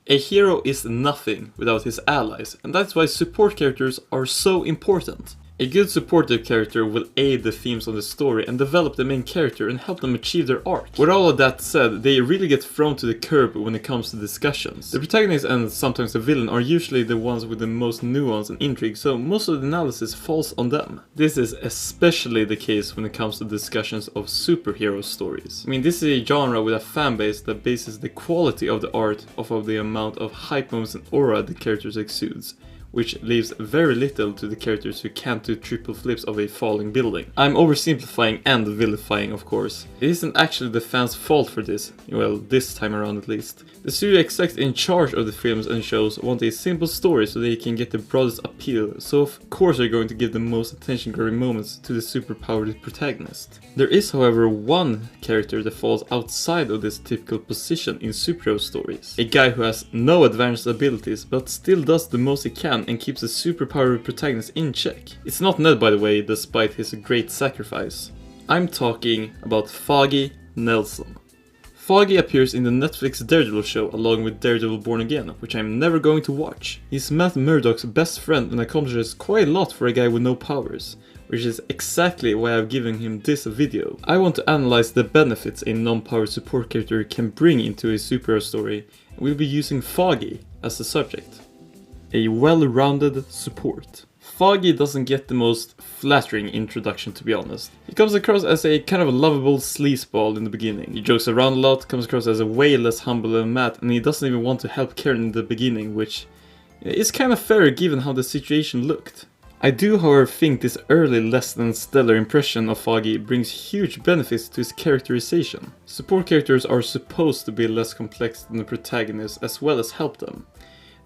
A hero is nothing without his allies, and that's why support characters are so important. A good supportive character will aid the themes of the story and develop the main character and help them achieve their arc. With all of that said, they really get thrown to the curb when it comes to discussions. The protagonist and sometimes the villain are usually the ones with the most nuance and intrigue, so most of the analysis falls on them. This is especially the case when it comes to discussions of superhero stories. I mean, this is a genre with a fanbase that bases the quality of the art off of the amount of hype moments and aura the characters exudes, which leaves very little to the characters who can't do triple flips of a falling building. I'm oversimplifying and vilifying, of course. It isn't actually the fans' fault for this, well, this time around at least. The studio execs in charge of the films and shows want a simple story so they can get the broadest appeal, so of course they're going to give the most attention-grabbing moments to the superpowered protagonist. There is, however, one character that falls outside of this typical position in superhero stories. A guy who has no advanced abilities but still does the most he can and keeps the superpowered protagonist in check. It's not Ned, by the way, despite his great sacrifice. I'm talking about Foggy Nelson. Foggy appears in the Netflix Daredevil show along with Daredevil Born Again, which I'm never going to watch. He's Matt Murdock's best friend and accomplishes quite a lot for a guy with no powers, which is exactly why I've given him this video. I want to analyze the benefits a non-powered support character can bring into a superhero story, and we'll be using Foggy as the subject. A well-rounded support. Foggy doesn't get the most flattering introduction, to be honest. He comes across as a kind of lovable sleazeball in the beginning. He jokes around a lot, comes across as a way less humble than Matt, and he doesn't even want to help Karen in the beginning, which is kind of fair given how the situation looked. I do, however, think this early less than stellar impression of Foggy brings huge benefits to his characterization. Support characters are supposed to be less complex than the protagonist as well as help them.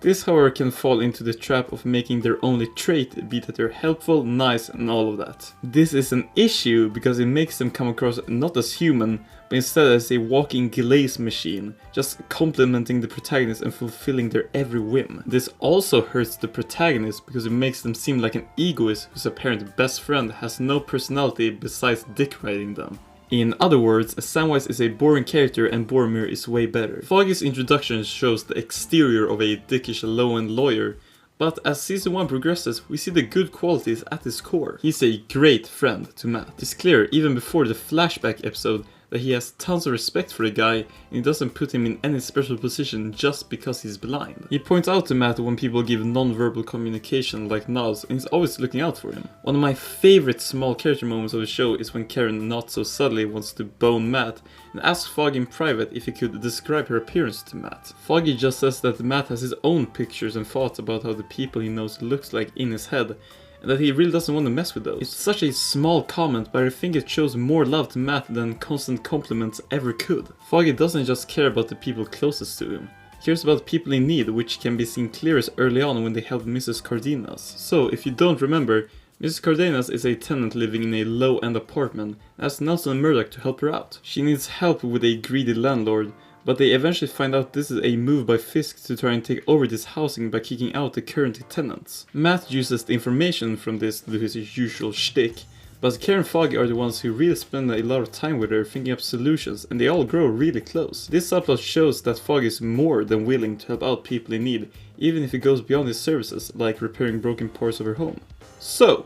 This, however, can fall into the trap of making their only trait be that they're helpful, nice, and all of that. This is an issue because it makes them come across not as human, but instead as a walking glaze machine, just complementing the protagonist and fulfilling their every whim. This also hurts the protagonist because it makes them seem like an egoist whose apparent best friend has no personality besides dick riding them. In other words, Samwise is a boring character and Boromir is way better. Foggy's introduction shows the exterior of a dickish low-end lawyer, but as season 1 progresses, we see the good qualities at his core. He's a great friend to Matt. It's clear, even before the flashback episode, that he has tons of respect for the guy and he doesn't put him in any special position just because he's blind. He points out to Matt when people give non-verbal communication like nods and he's always looking out for him. One of my favorite small character moments of the show is when Karen not so subtly wants to bone Matt and asks Foggy in private if he could describe her appearance to Matt. Foggy just says that Matt has his own pictures and thoughts about how the people he knows looks like in his head, and that he really doesn't want to mess with those. It's such a small comment, but I think it shows more love to Matt than constant compliments ever could. Foggy doesn't just care about the people closest to him. He cares about people in need, which can be seen clearest early on when they help Mrs. Cardenas. So, if you don't remember, Mrs. Cardenas is a tenant living in a low-end apartment and asks Nelson and Murdock to help her out. She needs help with a greedy landlord, but they eventually find out this is a move by Fisk to try and take over this housing by kicking out the current tenants. Matt uses the information from this to do his usual shtick, but Karen and Foggy are the ones who really spend a lot of time with her thinking up solutions, and they all grow really close. This subplot shows that Foggy is more than willing to help out people in need, even if it goes beyond his services, like repairing broken parts of her home. So,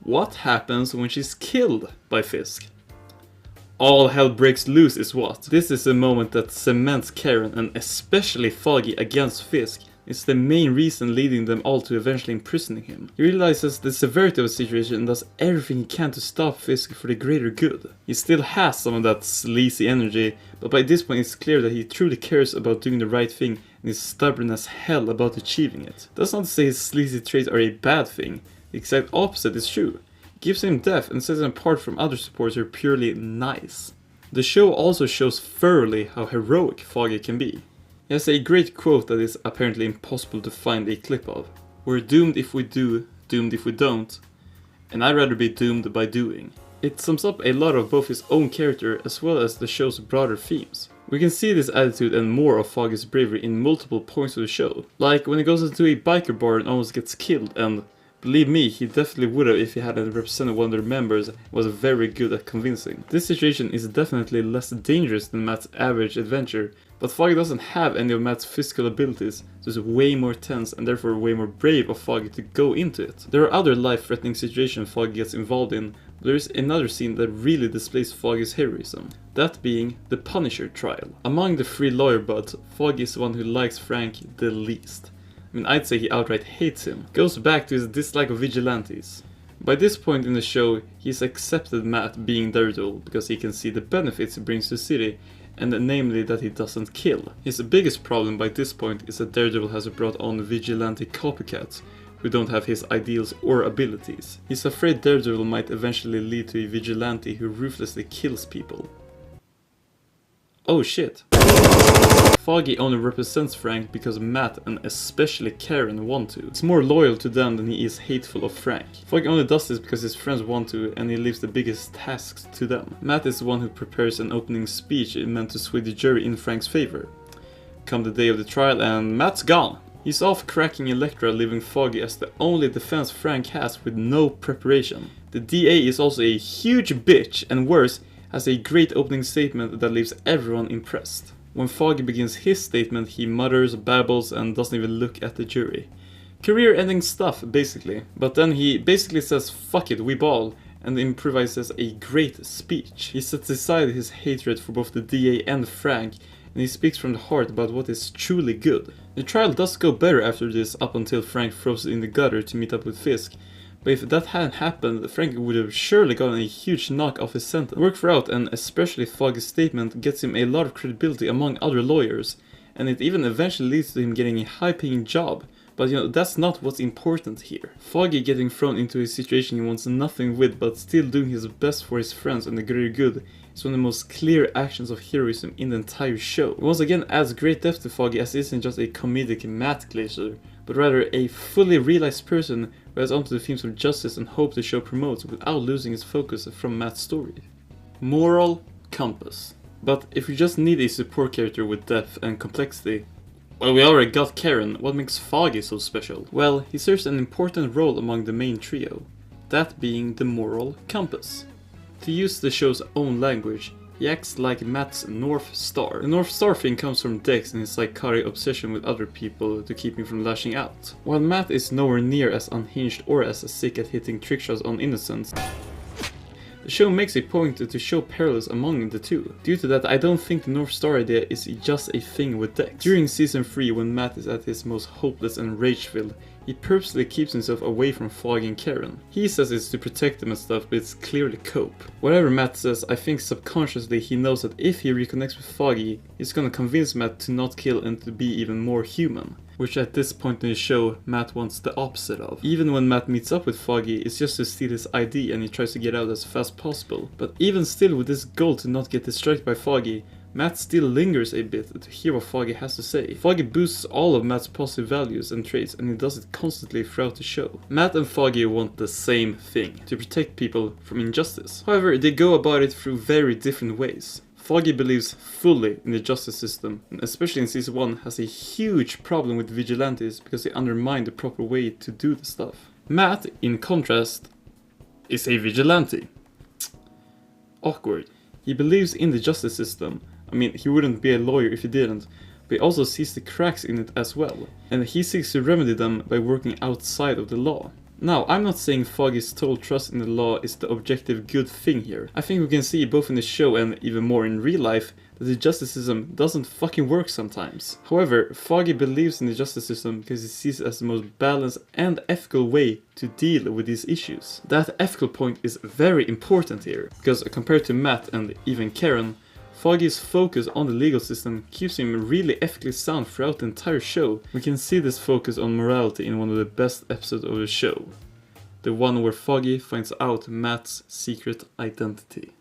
what happens when she's killed by Fisk? All hell breaks loose is what. This is a moment that cements Karen and especially Foggy against Fisk. It's the main reason leading them all to eventually imprisoning him. He realizes the severity of the situation and does everything he can to stop Fisk for the greater good. He still has some of that sleazy energy, but by this point it's clear that he truly cares about doing the right thing and is stubborn as hell about achieving it. That's not to say his sleazy traits are a bad thing. The exact opposite is true. Gives him depth and sets him apart from other supports who are purely nice. The show also shows thoroughly how heroic Foggy can be. He has a great quote that is apparently impossible to find a clip of. We're doomed if we do, doomed if we don't, and I'd rather be doomed by doing. It sums up a lot of both his own character as well as the show's broader themes. We can see this attitude and more of Foggy's bravery in multiple points of the show, like when he goes into a biker bar and almost gets killed, and believe me, he definitely would have if he hadn't represented one of their members and was very good at convincing. This situation is definitely less dangerous than Matt's average adventure, But Foggy doesn't have any of Matt's physical abilities, so it's way more tense and therefore way more brave of Foggy to go into it. There are other life-threatening situations Foggy gets involved in, but there is another scene that really displays Foggy's heroism, that being the Punisher trial. Among the three lawyer buds, Foggy is the one who likes Frank the least. I mean, I'd say he outright hates him. Goes back to his dislike of vigilantes. By this point in the show, he's accepted Matt being Daredevil because he can see the benefits he brings to the city, and namely that he doesn't kill. His biggest problem by this point is that Daredevil has brought on vigilante copycats who don't have his ideals or abilities. He's afraid Daredevil might eventually lead to a vigilante who ruthlessly kills people. Oh shit. Foggy only represents Frank because Matt and especially Karen want to. He's more loyal to them than he is hateful of Frank. Foggy only does this because his friends want to and he leaves the biggest tasks to them. Matt is the one who prepares an opening speech meant to sway the jury in Frank's favor. Come the day of the trial and Matt's gone. He's off cracking Elektra, leaving Foggy as the only defense Frank has with no preparation. The DA is also a huge bitch and worse, has a great opening statement that leaves everyone impressed. When Foggy begins his statement, he mutters, babbles, and doesn't even look at the jury. Career-ending stuff, basically. But then he basically says, "Fuck it, we ball," and improvises a great speech. He sets aside his hatred for both the DA and Frank, and he speaks from the heart about what is truly good. The trial does go better after this, up until Frank throws it in the gutter to meet up with Fisk. But if that hadn't happened, Frank would have surely gotten a huge knock off his sentence. Work throughout, and especially Foggy's statement gets him a lot of credibility among other lawyers, and it even eventually leads to him getting a high-paying job. But that's not what's important here. Foggy getting thrown into a situation he wants nothing with but still doing his best for his friends and the greater good is one of the most clear actions of heroism in the entire show. It once again adds great depth to Foggy as he isn't just a comedic Matt Glazer, but rather a fully realized person who has onto the themes of justice and hope the show promotes without losing its focus from Matt's story. Moral compass. But if you just need a support character with depth and complexity, well, we already got Karen. What makes Foggy so special? Well, he serves an important role among the main trio, that being the moral compass. To use the show's own language, he acts like Matt's North Star. The North Star thing comes from Dex and his psychotic obsession with other people to keep him from lashing out. While Matt is nowhere near as unhinged or as sick at hitting trickshots on innocents, the show makes a point to show parallels among the two. Due to that, I don't think the North Star idea is just a thing with Dex. During season 3, when Matt is at his most hopeless and rage-filled, he purposely keeps himself away from Foggy and Karen. He says it's to protect them and stuff, but it's clearly cope. Whatever Matt says, I think subconsciously he knows that if he reconnects with Foggy, he's gonna convince Matt to not kill and to be even more human. Which at this point in the show, Matt wants the opposite of. Even when Matt meets up with Foggy, it's just to steal his ID and he tries to get out as fast as possible. But even still with this goal to not get distracted by Foggy, Matt still lingers a bit to hear what Foggy has to say. Foggy boosts all of Matt's positive values and traits and he does it constantly throughout the show. Matt and Foggy want the same thing, to protect people from injustice. However, they go about it through very different ways. Foggy believes fully in the justice system, and especially in season 1 has a huge problem with vigilantes because they undermine the proper way to do the stuff. Matt, in contrast, is a vigilante. Awkward. He believes in the justice system. I mean, he wouldn't be a lawyer if he didn't, but he also sees the cracks in it as well, and he seeks to remedy them by working outside of the law. Now, I'm not saying Foggy's total trust in the law is the objective good thing here. I think we can see both in the show and even more in real life that the justice system doesn't fucking work sometimes. However, Foggy believes in the justice system because he sees it as the most balanced and ethical way to deal with these issues. That ethical point is very important here, because compared to Matt and even Karen, Foggy's focus on the legal system keeps him really ethically sound throughout the entire show. We can see this focus on morality in one of the best episodes of the show. The one where Foggy finds out Matt's secret identity.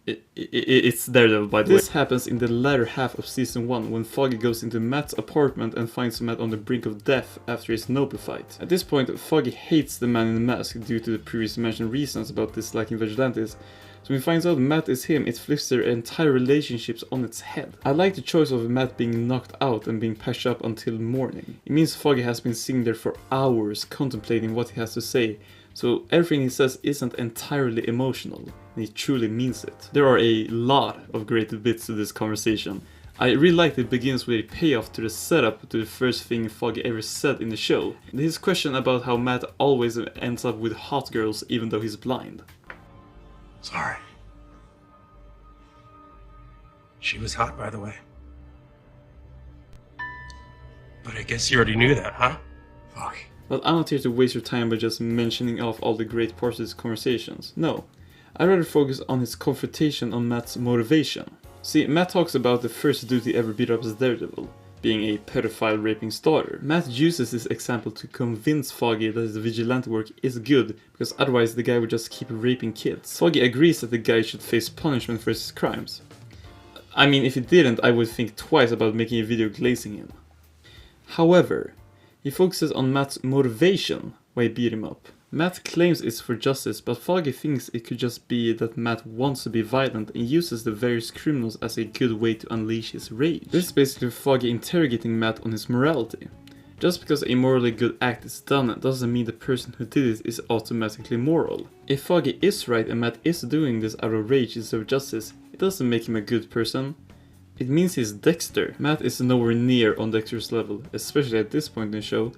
It's Daredevil, by the way. This happens in the latter half of season 1 when Foggy goes into Matt's apartment and finds Matt on the brink of death after his Noble fight. At this point, Foggy hates the man in the mask due to the previously mentioned reasons about disliking vigilantes. So when he finds out Matt is him, it flips their entire relationships on its head. I like the choice of Matt being knocked out and being patched up until morning. It means Foggy has been sitting there for hours contemplating what he has to say, so everything he says isn't entirely emotional, and he truly means it. There are a lot of great bits to this conversation. I really like that it begins with a payoff to the setup to the first thing Foggy ever said in the show. His question about how Matt always ends up with hot girls even though he's blind. Sorry. She was hot, by the way. But I guess you already knew that, huh? Fuck. But I'm not here to waste your time by just mentioning off all the great parts of his conversations. No, I'd rather focus on his confrontation on Matt's motivation. See, Matt talks about the first dude he ever beat up as Daredevil, being a pedophile raping starter. Matt uses this example to convince Foggy that his vigilante work is good, because otherwise the guy would just keep raping kids. Foggy agrees that the guy should face punishment for his crimes. I mean, if he didn't, I would think twice about making a video glazing him. However, he focuses on Matt's motivation why he beat him up. Matt claims it's for justice, but Foggy thinks it could just be that Matt wants to be violent and uses the various criminals as a good way to unleash his rage. This is basically Foggy interrogating Matt on his morality. Just because a morally good act is done doesn't mean the person who did it is automatically moral. If Foggy is right and Matt is doing this out of rage instead of justice, it doesn't make him a good person. It means he's Dexter. Matt is nowhere near on Dexter's level, especially at this point in the show.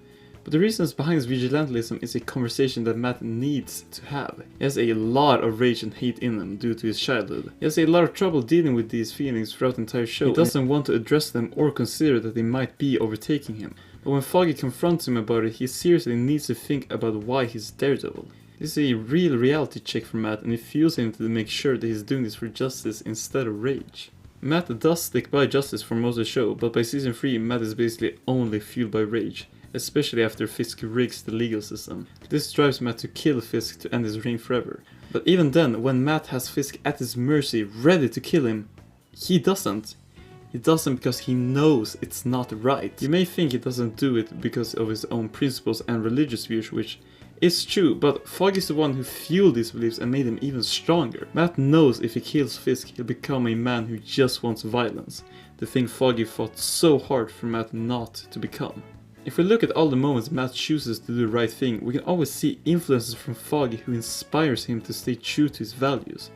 But the reasons behind his vigilantism is a conversation that Matt needs to have. He has a lot of rage and hate in him due to his childhood. He has a lot of trouble dealing with these feelings throughout the entire show. He doesn't want to address them or consider that they might be overtaking him. But when Foggy confronts him about it, he seriously needs to think about why he's Daredevil. This is a real reality check for Matt, and it fuels him to make sure that he's doing this for justice instead of rage. Matt does stick by justice for most of the show, but by season 3 Matt is basically only fueled by rage, especially after Fisk rigs the legal system. This drives Matt to kill Fisk to end his reign forever. But even then, when Matt has Fisk at his mercy, ready to kill him, he doesn't. He doesn't because he knows it's not right. You may think he doesn't do it because of his own principles and religious views, which is true, but Foggy is the one who fueled these beliefs and made him even stronger. Matt knows if he kills Fisk, he'll become a man who just wants violence, the thing Foggy fought so hard for Matt not to become. If we look at all the moments Matt chooses to do the right thing, we can always see influences from Foggy who inspires him to stay true to his values.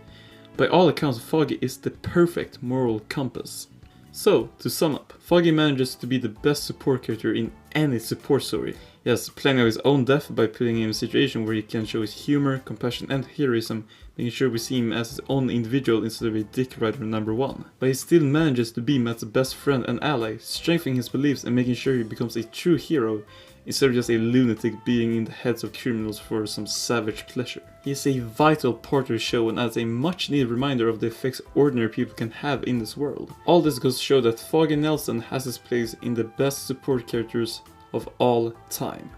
By all accounts, Foggy is the perfect moral compass. So, to sum up, Foggy manages to be the best support character in any support story. He has plenty of his own depth by putting him in a situation where he can show his humor, compassion and heroism, making sure we see him as his own individual instead of a dick rider number 1. But he still manages to be Matt's best friend and ally, strengthening his beliefs and making sure he becomes a true hero, instead of just a lunatic beating in the heads of criminals for some savage pleasure. He is a vital part of the show and adds a much needed reminder of the effects ordinary people can have in this world. All this goes to show that Foggy Nelson has his place in the best support characters of all time.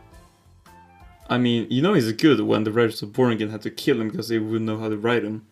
I mean, you know he's good when the writers of Born Again had to kill him because they wouldn't know how to write him.